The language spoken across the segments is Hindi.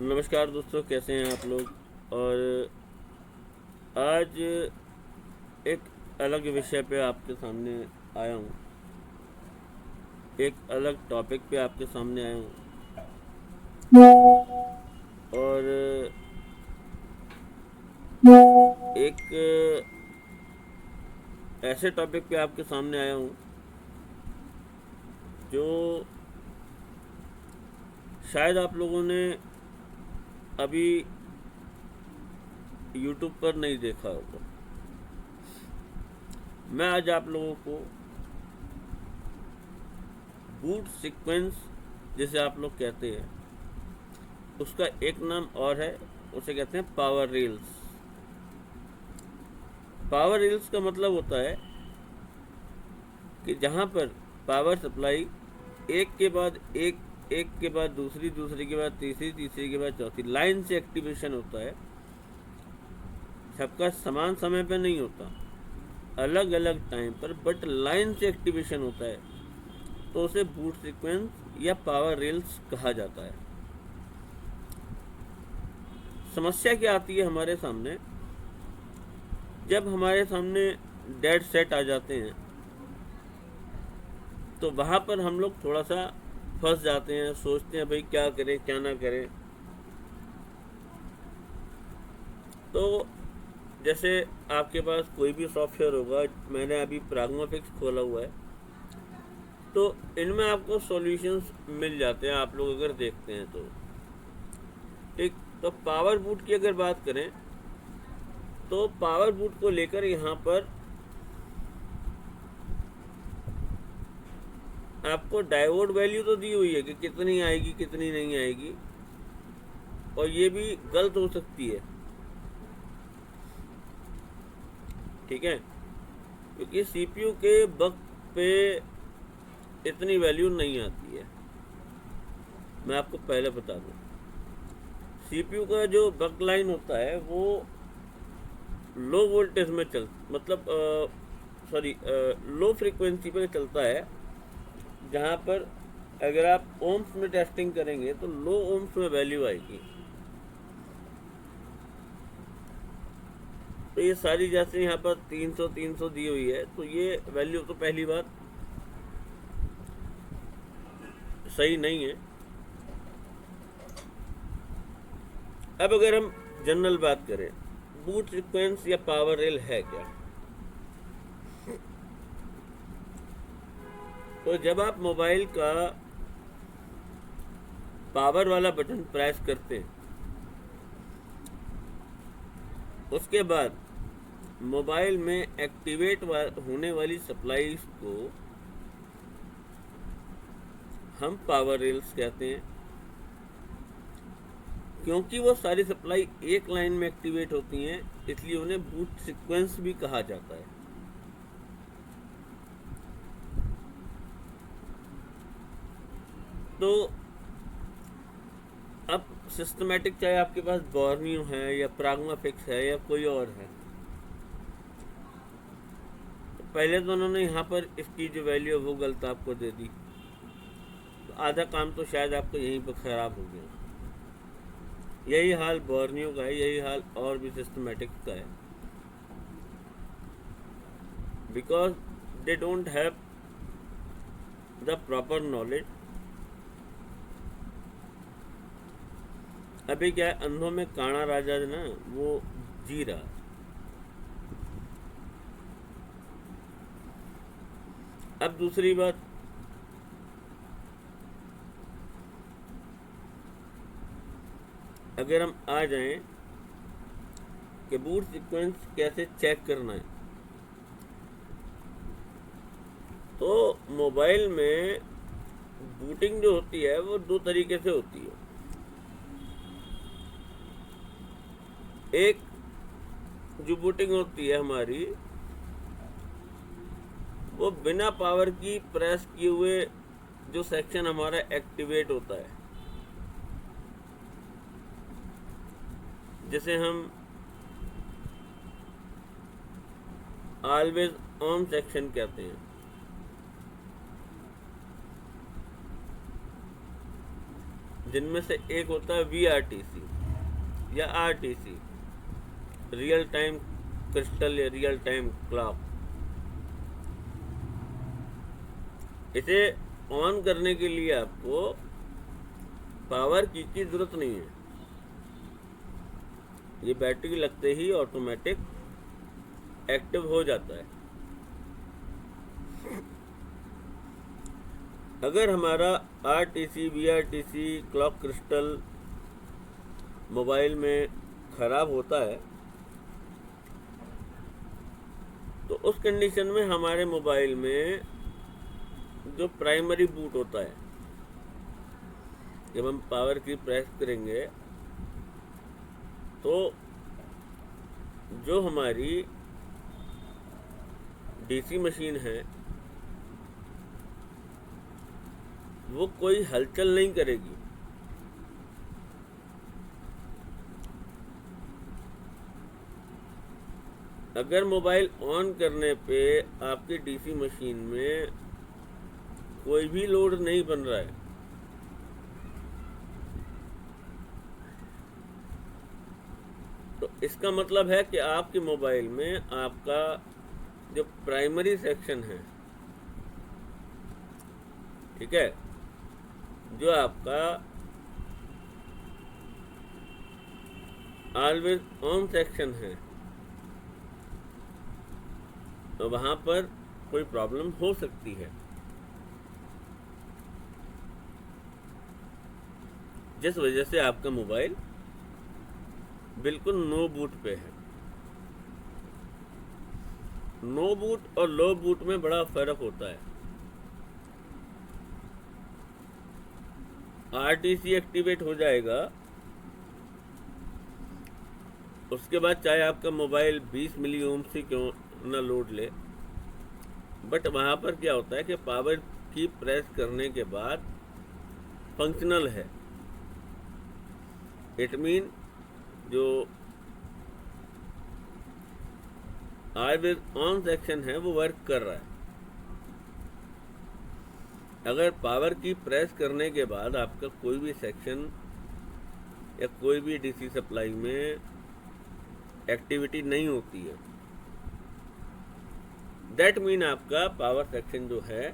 नमस्कार दोस्तों, कैसे हैं आप लोग। और आज एक अलग विषय पे आपके सामने आया हूँ। एक अलग टॉपिक पे आपके सामने आया हूँ। और एक ऐसे टॉपिक पे आपके सामने आया हूँ जो शायद आप लोगों ने अभी यूट्यूब पर नहीं देखा होगा। मैं आज आप लोगों को बूट सीक्वेंस, जिसे आप लोग कहते हैं, उसका एक नाम और है, उसे कहते हैं पावर रील्स। पावर रील्स का मतलब होता है कि जहाँ पर पावर सप्लाई एक के बाद एक, एक के बाद दूसरी, दूसरी के बाद तीसरी, तीसरी के बाद चौथी लाइन से एक्टिवेशन होता है। सबका समान समय पे नहीं होता, अलग अलग टाइम पर, बट लाइन से एक्टिवेशन होता है, तो उसे बूट सीक्वेंस या पावर रील्स कहा जाता है। समस्या क्या आती है हमारे सामने, जब हमारे सामने डेड सेट आ जाते हैं तो वहाँ पर हम लोग थोड़ा सा फंस जाते हैं, सोचते हैं भाई क्या करें क्या ना करें। तो जैसे आपके पास कोई भी सॉफ्टवेयर होगा, मैंने अभी प्राग्माफिक्स खोला हुआ है, तो इनमें आपको सॉल्यूशंस मिल जाते हैं, आप लोग अगर देखते हैं तो। ठीक, तो पावर बूट की अगर बात करें तो पावर बूट को लेकर यहाँ पर आपको डायोड वैल्यू तो दी हुई है कि कितनी आएगी कितनी नहीं आएगी, और ये भी गलत हो सकती है। ठीक है, क्योंकि सीपीयू के बक पे इतनी वैल्यू नहीं आती है। मैं आपको पहले बता दूं, सीपीयू का जो बक लाइन होता है वो लो वोल्टेज में मतलब लो फ्रीक्वेंसी पे चलता है, जहाँ पर अगर आप ओम्स में टेस्टिंग करेंगे तो लो ओम्स में वैल्यू आएगी। तो ये सारी, जैसे यहाँ पर 300 दी हुई है, तो ये वैल्यू तो पहली बात सही नहीं है। अब अगर हम जनरल बात करें, बूट सीक्वेंस या पावर रेल है क्या, तो जब आप मोबाइल का पावर वाला बटन प्रेस करते हैं, उसके बाद मोबाइल में एक्टिवेट होने वाली सप्लाईज को हम पावर रेल्स कहते हैं, क्योंकि वो सारी सप्लाई एक लाइन में एक्टिवेट होती हैं, इसलिए उन्हें बूट सीक्वेंस भी कहा जाता है। तो अब सिस्टमेटिक, चाहे आपके पास बॉर्नियो है या प्राग्माफिक्स है या कोई और है, तो पहले तो उन्होंने यहाँ पर इसकी जो वैल्यू है वो गलत आपको दे दी, तो आधा काम तो शायद आपको यहीं पर ख़राब हो गया। यही हाल बॉर्नियो का है, यही हाल और भी सिस्टमेटिक का है, because they don't have the proper knowledge. अभी क्या है, अंधों में काना राजा है ना, वो जी रहा। अब दूसरी बात, अगर हम आ जाएं कि बूट सीक्वेंस कैसे चेक करना है, तो मोबाइल में बूटिंग जो होती है वो दो तरीके से होती है। एक जो बूटिंग होती है हमारी, वो बिना पावर की प्रेस किए हुए जो सेक्शन हमारा एक्टिवेट होता है, जिसे हम ऑलवेज ऑन सेक्शन कहते हैं। जिनमें से एक होता है VRTC या RTC, रियल टाइम क्रिस्टल या रियल टाइम क्लॉक। इसे ऑन करने के लिए आपको पावर की जरूरत नहीं है, ये बैटरी लगते ही ऑटोमेटिक एक्टिव हो जाता है। अगर हमारा RTC VRTC clock crystal mobile में ख़राब होता है तो उस कंडीशन में हमारे मोबाइल में जो प्राइमरी बूट होता है, जब हम पावर की प्रेस करेंगे तो जो हमारी डीसी मशीन है वो कोई हलचल नहीं करेगी। अगर मोबाइल ऑन करने पे आपकी डीसी मशीन में कोई भी लोड नहीं बन रहा है तो इसका मतलब है कि आपके मोबाइल में आपका जो प्राइमरी सेक्शन है, ठीक है, जो आपका ऑलवेज ऑन सेक्शन है, तो वहाँ पर कोई प्रॉब्लम हो सकती है, जिस वजह से आपका मोबाइल बिल्कुल नो बूट पे है। नो बूट और लो बूट में बड़ा फर्क होता है। RTC एक्टिवेट हो जाएगा, उसके बाद चाहे आपका मोबाइल 20 मिली ओम से क्यों ना लोड ले, बट वहाँ पर क्या होता है कि पावर की प्रेस करने के बाद फंक्शनल है। इट मीन जो ऑलवेज ऑन सेक्शन है वो वर्क कर रहा है। अगर पावर की प्रेस करने के बाद आपका कोई भी सेक्शन या कोई भी डीसी सप्लाई में एक्टिविटी नहीं होती है, दैट मीन आपका पावर सेक्शन जो है,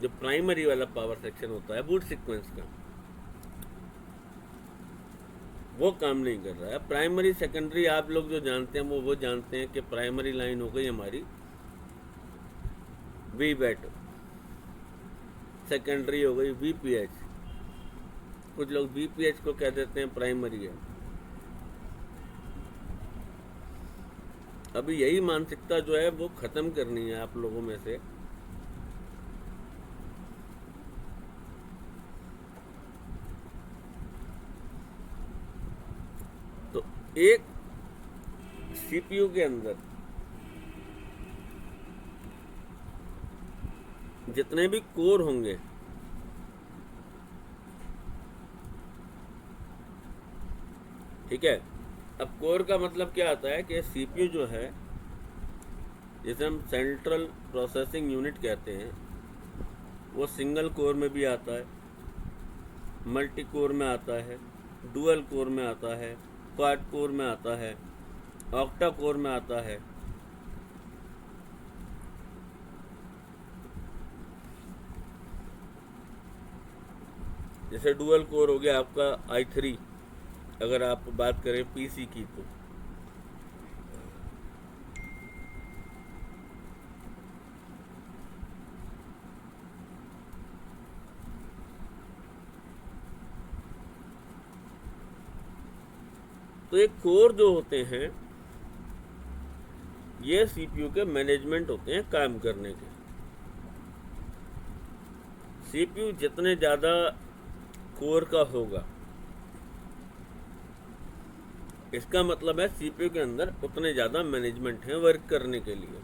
जो प्राइमरी वाला पावर सेक्शन होता है बूट सीक्वेंस का, वो काम नहीं कर रहा है। प्राइमरी सेकेंडरी आप लोग जो जानते हैं वो जानते हैं कि प्राइमरी लाइन हो गई हमारी VBAT, सेकेंडरी हो गई VPH, कुछ लोग VPH को कह देते हैं प्राइमरी है। अभी यही मानसिकता जो है वो खत्म करनी है आप लोगों में से। तो एक CPU के अंदर जितने भी कोर होंगे, ठीक है, अब कोर का मतलब क्या आता है कि CPU जो है, जिसे हम सेंट्रल प्रोसेसिंग यूनिट कहते हैं, वो सिंगल कोर में भी आता है, मल्टी कोर में आता है, डुअल कोर में आता है, क्वाड कोर में आता है, ऑक्टा कोर में आता है। जैसे डुअल कोर हो गया आपका i3, अगर आप बात करें PC की तो ये कोर जो होते हैं ये CPU के मैनेजमेंट होते हैं काम करने के। CPU जितने ज़्यादा कोर का होगा, इसका मतलब है CPU के अंदर उतने ज़्यादा मैनेजमेंट हैं वर्क करने के लिए,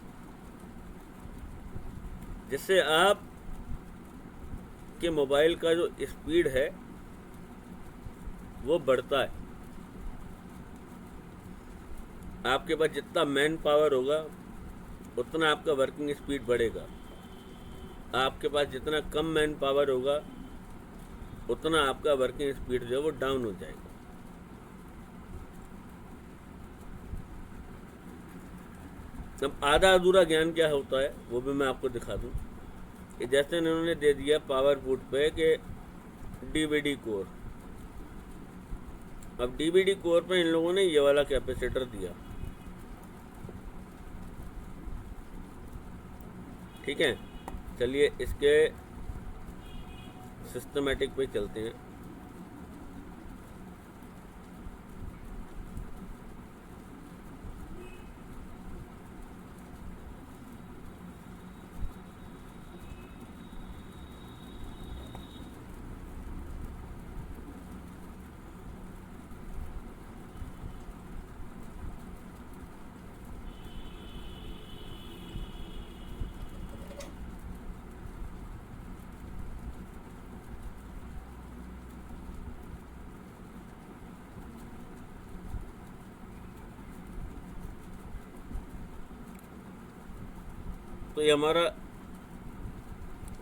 जिससे आप के मोबाइल का जो स्पीड है वो बढ़ता है। आपके पास जितना मैन पावर होगा उतना आपका वर्किंग स्पीड बढ़ेगा। आपके पास जितना कम मैन पावर होगा उतना आपका वर्किंग स्पीड जो है वो डाउन हो जाएगा। अब आधा अधूरा ज्ञान क्या होता है वो भी मैं आपको दिखा दूं कि जैसे इन्होंने दे दिया पावर पुट पे कि डीवीडी कोर। अब डीवीडी कोर पे इन लोगों ने ये वाला कैपेसिटर दिया, ठीक है। चलिए इसके सिस्टमेटिक पे चलते हैं। तो ये हमारा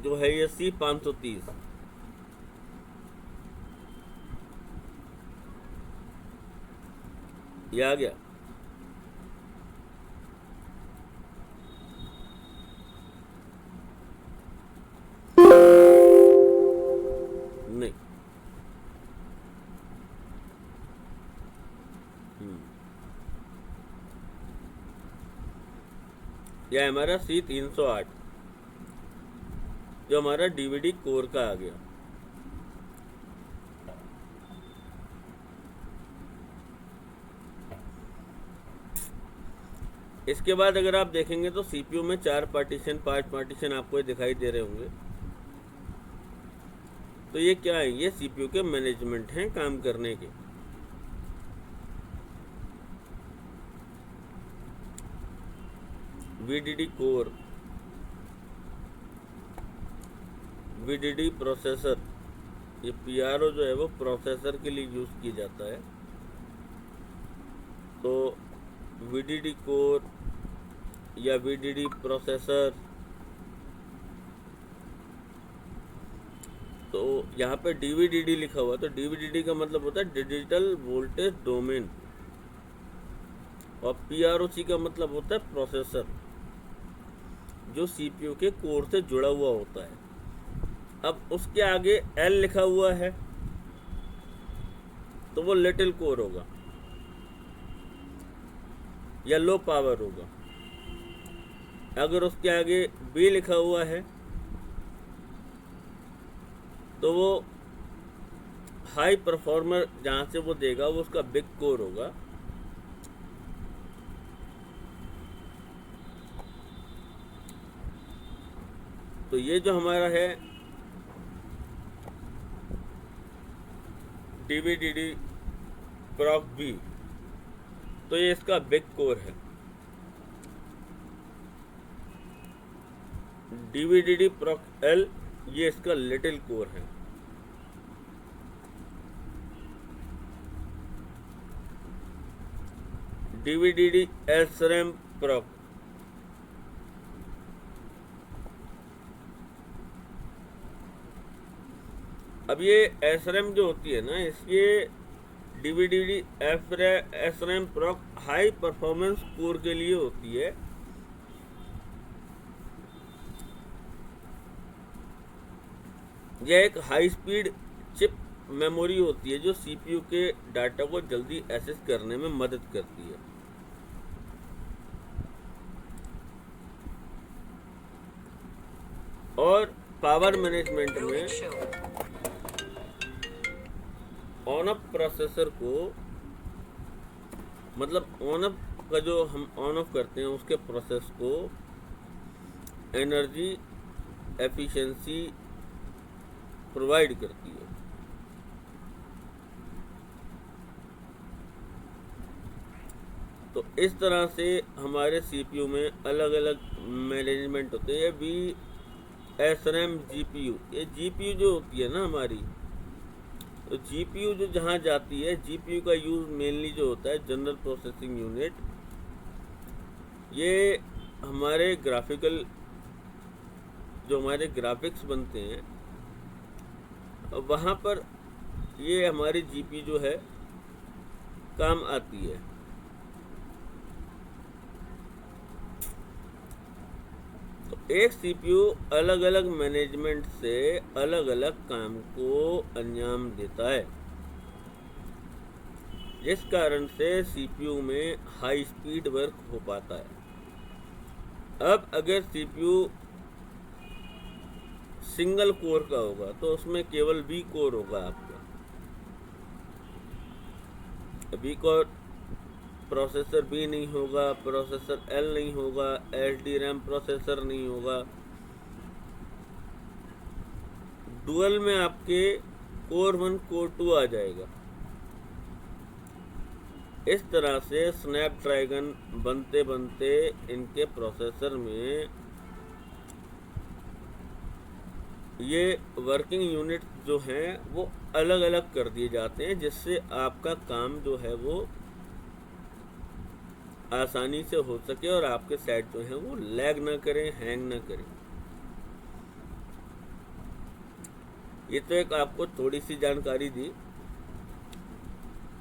जो है ये C530 ये आ गया। नहीं, यह हमारा C308 जो हमारा डीवीडी कोर का आ गया। इसके बाद अगर आप देखेंगे तो सीपीयू में 4 पार्टीशन 5 पार्टीशन आपको दिखाई दे रहे होंगे। तो ये क्या है? ये सीपीयू के मैनेजमेंट हैं काम करने के। वीडीडी कोर, वीडीडी प्रोसेसर, ये पीआरओ जो है वो प्रोसेसर के लिए यूज किया जाता है। तो वीडीडी कोर या वीडीडी प्रोसेसर, तो यहाँ पे डीवीडीडी लिखा हुआ, तो डीवीडीडी का मतलब होता है डिजिटल वोल्टेज डोमेन, और पीआरओसी का मतलब होता है प्रोसेसर, जो सीपीयू के कोर से जुड़ा हुआ होता है। अब उसके आगे एल लिखा हुआ है तो वो लिटिल कोर होगा या लो पावर होगा। अगर उसके आगे बी लिखा हुआ है तो वो हाई परफॉर्मर जहां से वो देगा वो उसका बिग कोर होगा। तो ये जो हमारा है डीवीडीडी प्रॉक बी, तो ये इसका बिग कोर है। डीवीडीडी प्रॉक एल, ये इसका लिटिल कोर है। डीवीडीडी एसरैम प्रॉक, अब ये एसरैम जो होती है ना, इसके डीवीडीडी एसरैम प्रॉक हाई परफॉर्मेंस कोर के लिए होती है। यह एक हाई स्पीड चिप मेमोरी होती है जो सीपीयू के डाटा को जल्दी एक्सेस करने में मदद करती है। और पावर मैनेजमेंट में ऑन ऑफ प्रोसेसर को, मतलब ऑन ऑफ का जो हम ऑन ऑफ करते हैं उसके प्रोसेस को एनर्जी एफिशिएंसी प्रोवाइड करती है। तो इस तरह से हमारे सीपीयू में अलग अलग मैनेजमेंट होते हैं। वी एसरैम जीपीयू, ये जीपीयू जो होती है ना हमारी, तो जीपीयू जो जहाँ जाती है, जीपीयू का यूज़ मेनली जो होता है जनरल प्रोसेसिंग यूनिट, ये हमारे ग्राफिकल जो हमारे ग्राफिक्स बनते हैं, वहाँ पर ये हमारी जीपी जो है काम आती है। तो एक सीपीयू अलग अलग मैनेजमेंट से अलग अलग काम को अंजाम देता है, जिस कारण से सीपीयू में हाई स्पीड वर्क हो पाता है। अब अगर सीपीयू सिंगल कोर का होगा तो उसमें केवल बी कोर होगा आपका। बी कोर प्रोसेसर बी नहीं होगा, प्रोसेसर एल नहीं होगा, एसडी रैम प्रोसेसर नहीं होगा। डुअल में आपके कोर 1 कोर 2 आ जाएगा। इस तरह से स्नैपड्रैगन बनते बनते इनके प्रोसेसर में ये वर्किंग यूनिट जो हैं वो अलग अलग कर दिए जाते हैं, जिससे आपका काम जो है वो आसानी से हो सके और आपके सेट जो हैं वो लैग ना करें, हैंग ना करें। ये तो एक आपको थोड़ी सी जानकारी दी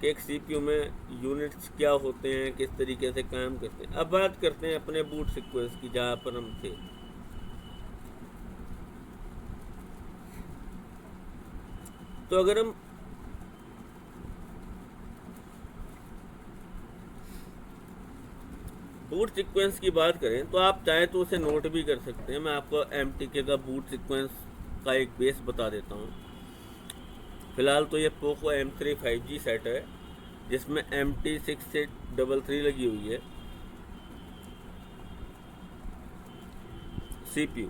कि एक सीपीयू में यूनिट्स क्या होते हैं, किस तरीके से काम करते हैं। अब बात करते हैं अपने बूट सीक्वेंस की, जहाँ पर हम थे। तो अगर हम बूट सीक्वेंस की बात करें तो आप चाहे तो उसे नोट भी कर सकते हैं। मैं आपको MTK का बूट सीक्वेंस का एक बेस बता देता हूँ। फिलहाल तो ये पोको M3 5G सेट है, जिसमें MT6833 लगी हुई है CPU,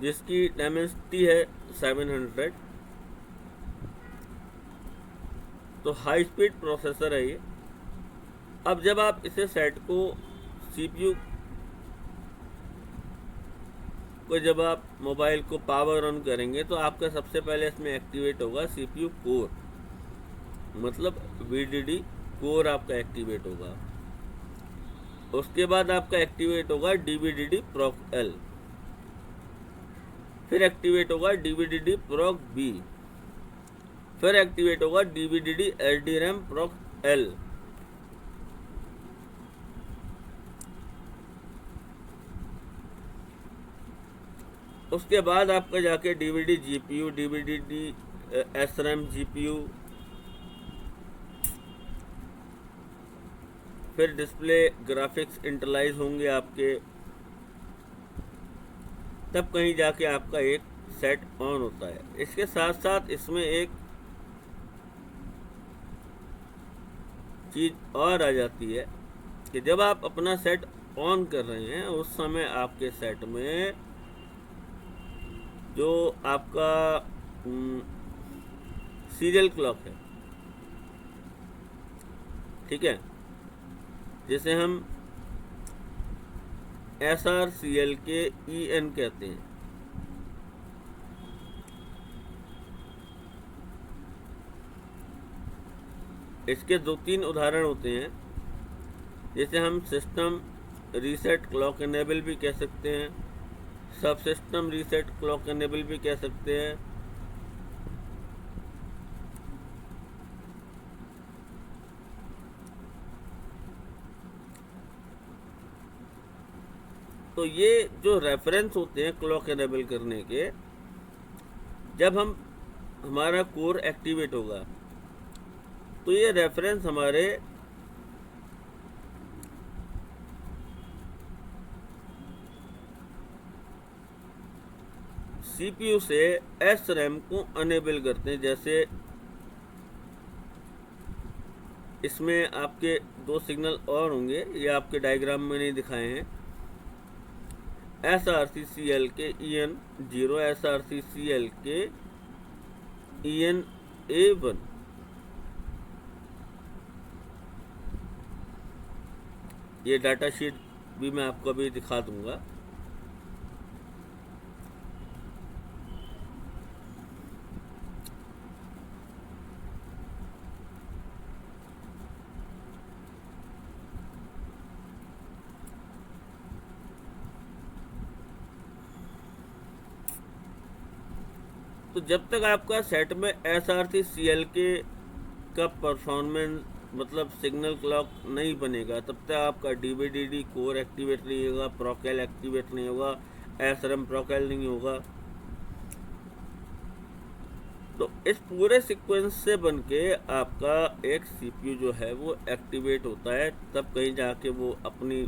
जिसकी डायमेंसिटी है 700। तो हाई स्पीड प्रोसेसर है ये। अब जब आप इसे सेट को CPU को जब आप मोबाइल को पावर ऑन करेंगे तो आपका सबसे पहले इसमें एक्टिवेट होगा CPU कोर, मतलब VDD कोर आपका एक्टिवेट होगा। उसके बाद आपका एक्टिवेट होगा DVDD Proc L, फिर एक्टिवेट होगा DVDD Proc B, फिर एक्टिवेट होगा DVDD SDRAM Proc L। उसके बाद आपका जाके DVD GPU, DVDD SRAM GPU, फिर डिस्प्ले ग्राफिक्स इंटरलाइज होंगे आपके, तब कहीं जाके आपका एक सेट ऑन होता है। इसके साथ साथ इसमें एक चीज़ और आ जाती है कि जब आप अपना सेट ऑन कर रहे हैं उस समय आपके सेट में जो आपका सीरियल क्लॉक है, ठीक है, जिसे हम SRCL के EN कहते हैं। इसके 2-3 उदाहरण होते हैं, जैसे हम सिस्टम रीसेट क्लॉक इनेबल भी कह सकते हैं, सब सिस्टम रीसेट क्लॉक इनेबल भी कह सकते हैं। तो ये जो रेफरेंस होते हैं क्लॉक इनेबल करने के, जब हमारा कोर एक्टिवेट होगा तो ये रेफरेंस हमारे CPU से SRAM को अनेबल करते हैं। जैसे इसमें आपके 2 सिग्नल और होंगे, ये आपके डायग्राम में नहीं दिखाए हैं। SRCCL के EN0, SRCCL के EN-A1। ये डाटा शीट भी मैं आपको अभी दिखा दूंगा। तो जब तक आपका सेट में SRC CLK का परफॉर्मेंस मतलब सिग्नल क्लॉक नहीं बनेगा, तब तक आपका DVDD कोर एक्टिवेट नहीं होगा, प्रोकैल एक्टिवेट नहीं होगा, SRAM प्रोकैल नहीं होगा। तो इस पूरे सीक्वेंस से बनके आपका एक CPU जो है वो एक्टिवेट होता है, तब कहीं जाके वो अपनी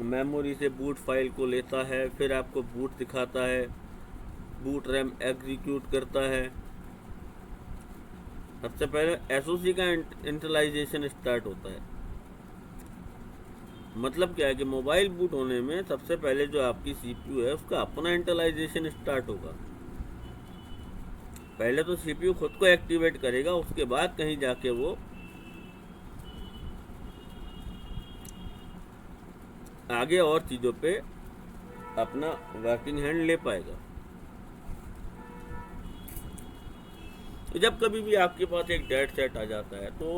मेमोरी से बूट फाइल को लेता है, फिर आपको बूट दिखाता है, बूट रैम एग्जीक्यूट करता है। सबसे पहले SOC का इंटरलाइजेशन स्टार्ट होता है। मतलब क्या है कि मोबाइल बूट होने में सबसे पहले जो आपकी CPU है उसका अपना इंटरलाइजेशन स्टार्ट होगा। पहले तो CPU खुद को एक्टिवेट करेगा, उसके बाद कहीं जाके वो आगे और चीज़ों पे अपना वर्किंग हैंड ले पाएगा। तो जब कभी भी आपके पास एक डेड सेट आ जाता है तो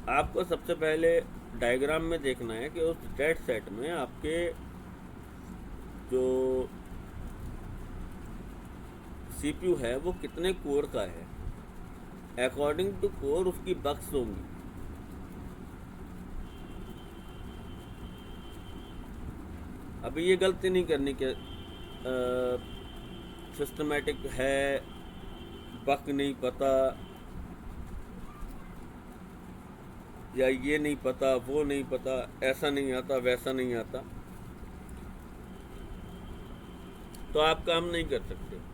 आपको सबसे पहले डायग्राम में देखना है कि उस डेड सेट में आपके जो CPU है वो कितने कोर का है। अकॉर्डिंग टू कोर उसकी बक्स होंगी। अभी ये गलती नहीं करनी कि सिस्टमेटिक है, बक नहीं पता, या ये नहीं पता, वो नहीं पता, ऐसा नहीं आता, वैसा नहीं आता, तो आप काम नहीं कर सकते।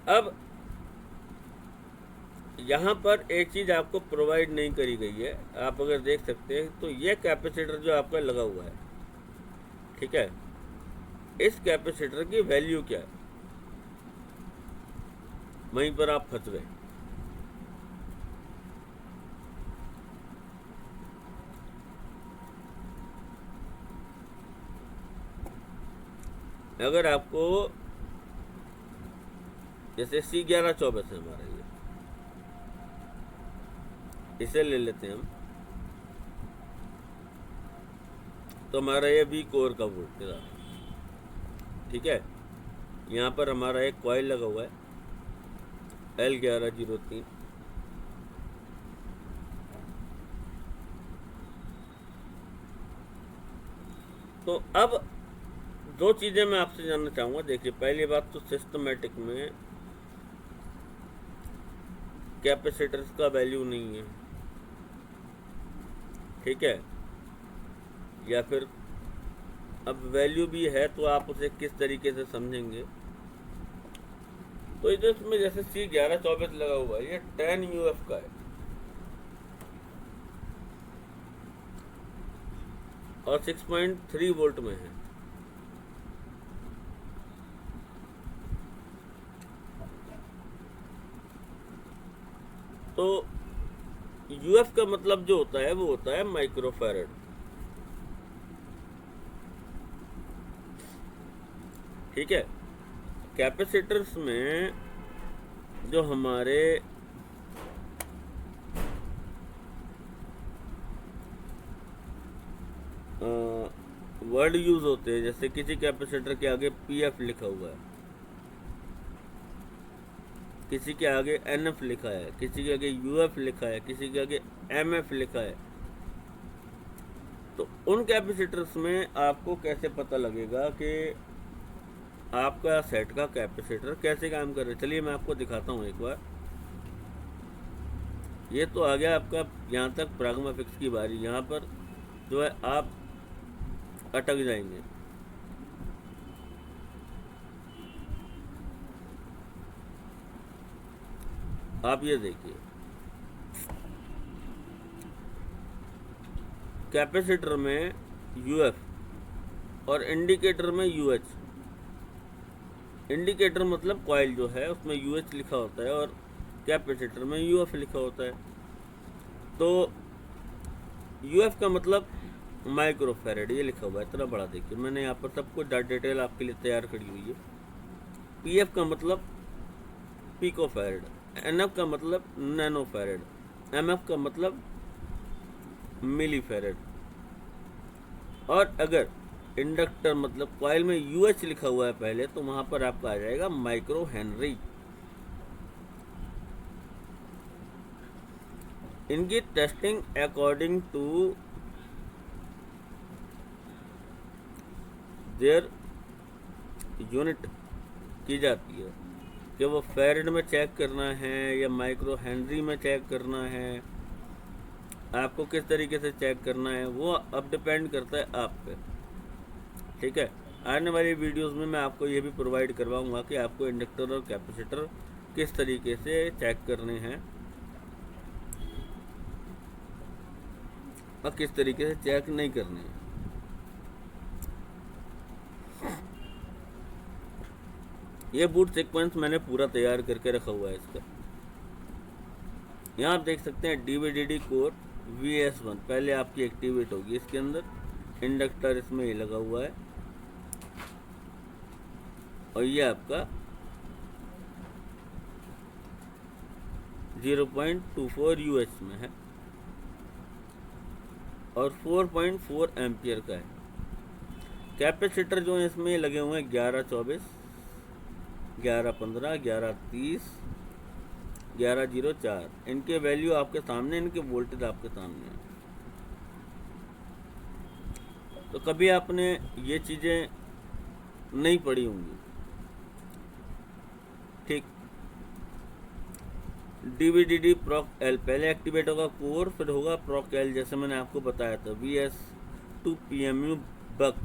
अब यहाँ पर एक चीज़ आपको प्रोवाइड नहीं करी गई है, आप अगर देख सकते हैं तो ये कैपेसिटर जो आपका लगा हुआ है, ठीक है, इस कैपेसिटर की वैल्यू क्या है, वहीं पर आप फंस गए। अगर आपको जैसे C1124 है हमारा, ये इसे ले लेते हैं हम, तो हमारा ये V कोर का वोल्टेज आ रहा है, ठीक है। यहाँ पर हमारा एक कॉइल लगा हुआ है L1103, तो अब दो चीज़ें मैं आपसे जानना चाहूँगा। देखिए, पहली बात तो सिस्टमेटिक में कैपेसिटर्स का वैल्यू नहीं है, ठीक है, या फिर अब वैल्यू भी है तो आप उसे किस तरीके से समझेंगे। तो ये इसमें जैसे C1124 लगा हुआ है, ये 10 UF का है और 6.3 वोल्ट में है। तो UF का मतलब जो होता है वो होता है माइक्रोफैरड, ठीक है। कैपेसिटर्स में जो हमारे वर्ड यूज होते हैं, जैसे किसी कैपेसिटर के आगे PF लिखा हुआ है, किसी के आगे NF लिखा है, किसी के आगे UF लिखा है, किसी के आगे MF लिखा है, तो उन कैपेसिटर्स में आपको कैसे पता लगेगा कि आपका सेट का कैपेसिटर कैसे काम कर रहा है। चलिए मैं आपको दिखाता हूँ एक बार। ये तो आ गया आपका यहाँ तक प्राग्मा फिक्स की बारी। यहाँ पर जो है आप अटक जाएंगे। आप ये देखिए, कैपेसिटर में UF और इंडिकेटर में UH। इंडिकेटर मतलब कॉइल जो है उसमें UH लिखा होता है और कैपेसिटर में UF लिखा होता है। तो UF का मतलब माइक्रोफैरड, ये लिखा हुआ है इतना बड़ा। देखिए मैंने यहाँ पर सब कुछ डिटेल आपके लिए तैयार करी हुई है। PF का मतलब पिकोफैरड, NF का मतलब नैनोफैरड, MF का मतलब मिली फेरेड। और अगर इंडक्टर मतलब कॉइल में UH लिखा हुआ है पहले, तो वहां पर आपका आ जाएगा माइक्रो हेनरी। इनकी testing according to their unit की जाती है कि वो फेरेड में चेक करना है या माइक्रो हेनरी में चेक करना है, आपको किस तरीके से चेक करना है वो अब डिपेंड करता है आप पे। ठीक है, आने वाली वीडियोस में मैं आपको ये भी प्रोवाइड करवाऊंगा कि आपको इंडक्टर और कैपेसिटर किस तरीके से चेक करने हैं और किस तरीके से चेक नहीं करने हैं। ये बूट सीक्वेंस मैंने पूरा तैयार करके रखा हुआ है इसका। यहाँ आप देख सकते हैं DVDD कोर VS1 पहले आपकी एक्टिवेट होगी इसके अंदर, इंडक्टर इसमें ही लगा हुआ है और ये आपका 0.24 UH में है और 4.4 एम्पियर का है। कैपेसिटर जो है इसमें लगे हुए हैं 1124, 1115, 1130, 1104। इनके वैल्यू आपके सामने, इनके वोल्टेज आपके सामने है। तो कभी आपने ये चीज़ें नहीं पढ़ी होंगी। ठीक, DVDD प्रॉक एल पहले एक्टिवेट होगा कोर, फिर होगा प्रॉक एल जैसे मैंने आपको बताया था VS2 PMU बक।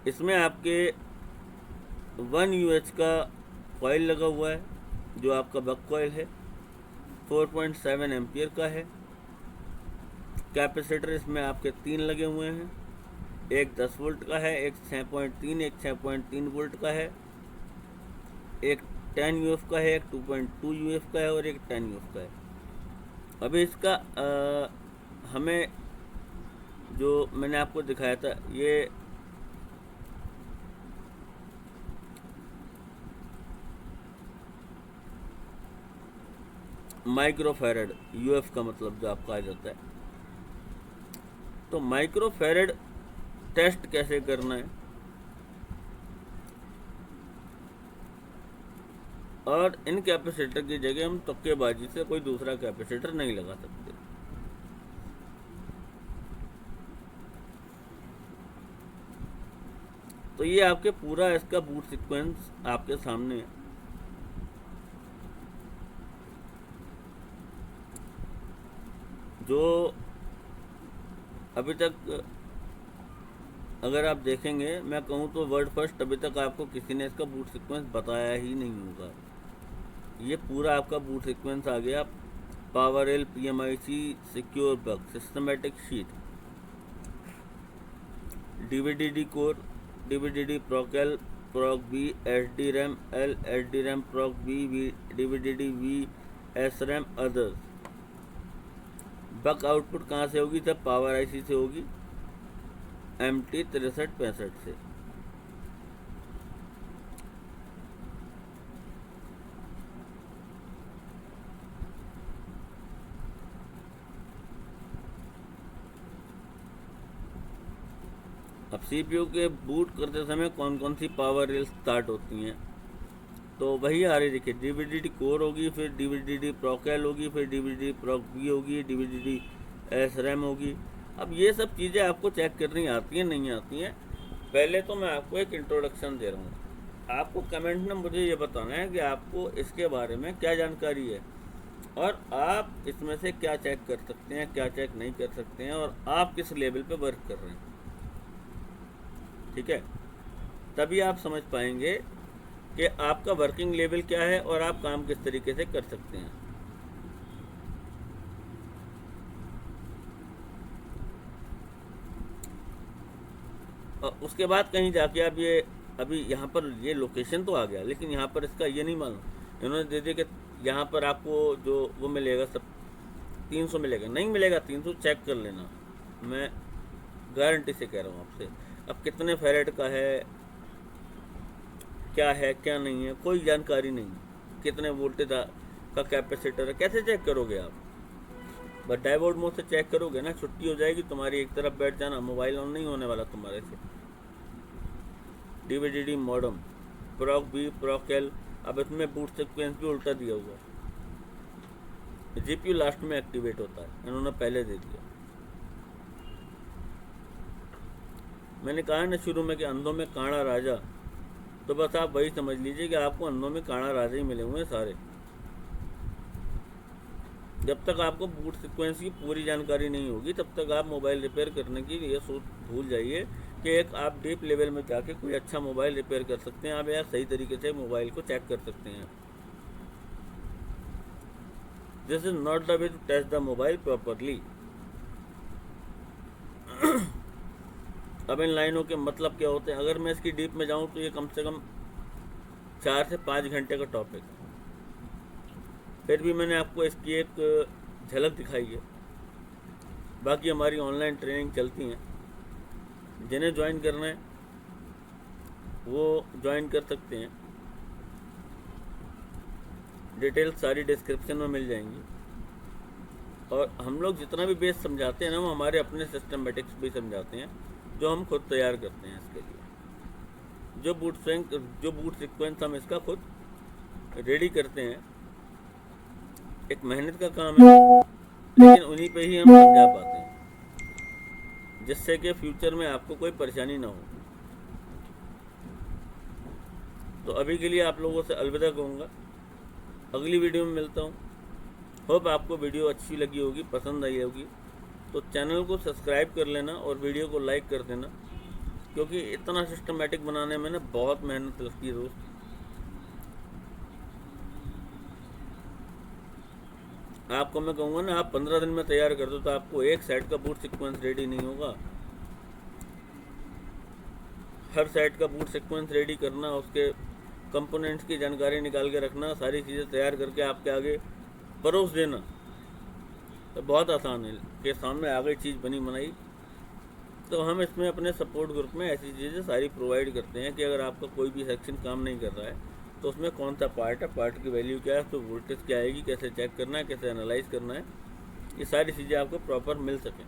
इसमें आपके 1 UH का कॉइल लगा हुआ है जो आपका बक कॉइल है, 4.7 एम्पियर का है। कैपेसिटर इसमें आपके 3 लगे हुए हैं, एक 10 वोल्ट का है, एक 6.3, एक 6.3 वोल्ट का है, एक 10 UF का है, एक 2.2 UF का है और एक 10 UF का है। अभी इसका हमें जो मैंने आपको दिखाया था ये माइक्रोफैरड UF का मतलब जो आपका आ जाता है। तो माइक्रोफैरड टेस्ट कैसे करना है और इन कैपेसिटर की जगह हम तुक्केबाजी से कोई दूसरा कैपेसिटर नहीं लगा सकते। तो ये आपके पूरा इसका बूट सीक्वेंस आपके सामने है। जो अभी तक अगर आप देखेंगे, मैं कहूँ तो वर्ड फर्स्ट अभी तक आपको किसी ने इसका बूट सीक्वेंस बताया ही नहीं होगा। ये पूरा आपका बूट सीक्वेंस आ गया। Power L PMIC secure bug systematic sheet, DVDD core, DVDD proc L proc B, SDRAM L, SDRAM proc B, DVDD V, SRAM others. Buck output कहाँ से होगी? तब पावर IC से होगी, MT 6365 से। अब CPU के बूट करते समय कौन कौन सी पावर रेल स्टार्ट होती हैं, तो वही आ रही देखिए। DVDD कोर होगी, फिर DVDD प्रॉक एल होगी, फिर DVDD प्रॉक B होगी, DVDD SRAM होगी। अब ये सब चीज़ें आपको चेक करनी आती हैं नहीं आती हैं। पहले तो मैं आपको एक इंट्रोडक्शन दे रहा हूँ, आपको कमेंट में मुझे ये बताना है कि आपको इसके बारे में क्या जानकारी है और आप इसमें से क्या चेक कर सकते हैं, क्या चेक नहीं कर सकते हैं और आप किस लेवल पे वर्क कर रहे हैं। ठीक है, तभी आप समझ पाएंगे कि आपका वर्किंग लेवल क्या है और आप काम किस तरीके से कर सकते हैं। और उसके बाद कहीं जाके आप ये अभी यहाँ पर ये लोकेशन तो आ गया, लेकिन यहाँ पर इसका ये नहीं मालूम, इन्होंने दे दिया कि यहाँ पर आपको जो वो मिलेगा सब 300 मिलेगा, नहीं मिलेगा 300, चेक कर लेना, मैं गारंटी से कह रहा हूँ आपसे। अब कितने फैरेड का है, क्या है क्या नहीं है, कोई जानकारी नहीं। कितने वोल्टेज का कैपेसिटर है, कैसे चेक करोगे आप? बट डाइवर्ट मोड से चेक करोगे ना, छुट्टी हो जाएगी तुम्हारी, एक तरफ बैठ जाना, मोबाइल ऑन नहीं होने वाला तुम्हारे से। डीवीडी मॉडम प्रॉक बी प्रॉक एल, अब इसमें बूट सीक्वेंस भी उल्टा दिया हुआ है। जीपीयू लास्ट में एक्टिवेट होता है, इन्होंने पहले दे दिया। मैंने कहा ना शुरू में कि अंधों में काड़ा राजा, तो बस आप वही समझ लीजिए कि आपको अंधों में काड़ा राजा ही मिले हुए हैं सारे। जब तक आपको बूट सीक्वेंस की पूरी जानकारी नहीं होगी तब तक आप मोबाइल रिपेयर करने की ये सोच भूल जाइए कि एक आप डीप लेवल में जाके कोई अच्छा मोबाइल रिपेयर कर सकते हैं, आप यार सही तरीके से मोबाइल को चेक कर सकते हैं। This is not the way to test the mobile properly. अब इन लाइनों के मतलब क्या होते हैं, अगर मैं इसकी डीप में जाऊं तो ये कम से कम 4 से 5 घंटे का टॉपिक है। फिर भी मैंने आपको इसकी एक झलक दिखाई है। बाकी हमारी ऑनलाइन ट्रेनिंग चलती हैं, जिन्हें ज्वाइन करना है वो ज्वाइन कर सकते हैं। डिटेल सारी डिस्क्रिप्शन में मिल जाएंगी। और हम लोग जितना भी बेस समझाते हैं ना, वो हमारे अपने सिस्टमेटिक्स भी समझाते हैं जो हम खुद तैयार करते हैं इसके लिए। जो बूट सीक्वेंस हम इसका खुद रेडी करते हैं, एक मेहनत का काम है, लेकिन उन्हीं पे ही हम समझा पाते हैं, जिससे कि फ्यूचर में आपको कोई परेशानी ना हो। तो अभी के लिए आप लोगों से अलविदा कहूँगा, अगली वीडियो में मिलता हूँ। होप आपको वीडियो अच्छी लगी होगी, पसंद आई होगी, तो चैनल को सब्सक्राइब कर लेना और वीडियो को लाइक कर देना, क्योंकि इतना सिस्टमेटिक बनाने में ना बहुत मेहनत लगती है दोस्त। आपको मैं कहूँगा ना, आप 15 दिन में तैयार कर दो तो आपको एक सेट का बूट सीक्वेंस रेडी नहीं होगा। हर सेट का बूट सीक्वेंस रेडी करना, उसके कंपोनेंट्स की जानकारी निकाल के रखना, सारी चीज़ें तैयार करके आपके आगे परोस देना, तो बहुत आसान है कि सामने आ गई चीज़ बनी बनाई। तो हम इसमें अपने सपोर्ट ग्रुप में ऐसी चीज़ें सारी प्रोवाइड करते हैं कि अगर आपका कोई भी सेक्शन काम नहीं कर रहा है तो उसमें कौन सा पार्ट है, पार्ट की वैल्यू क्या है, तो वोल्टेज क्या आएगी, कैसे चेक करना है, कैसे एनालाइज करना है, ये सारी चीज़ें आपको प्रॉपर मिल सकें।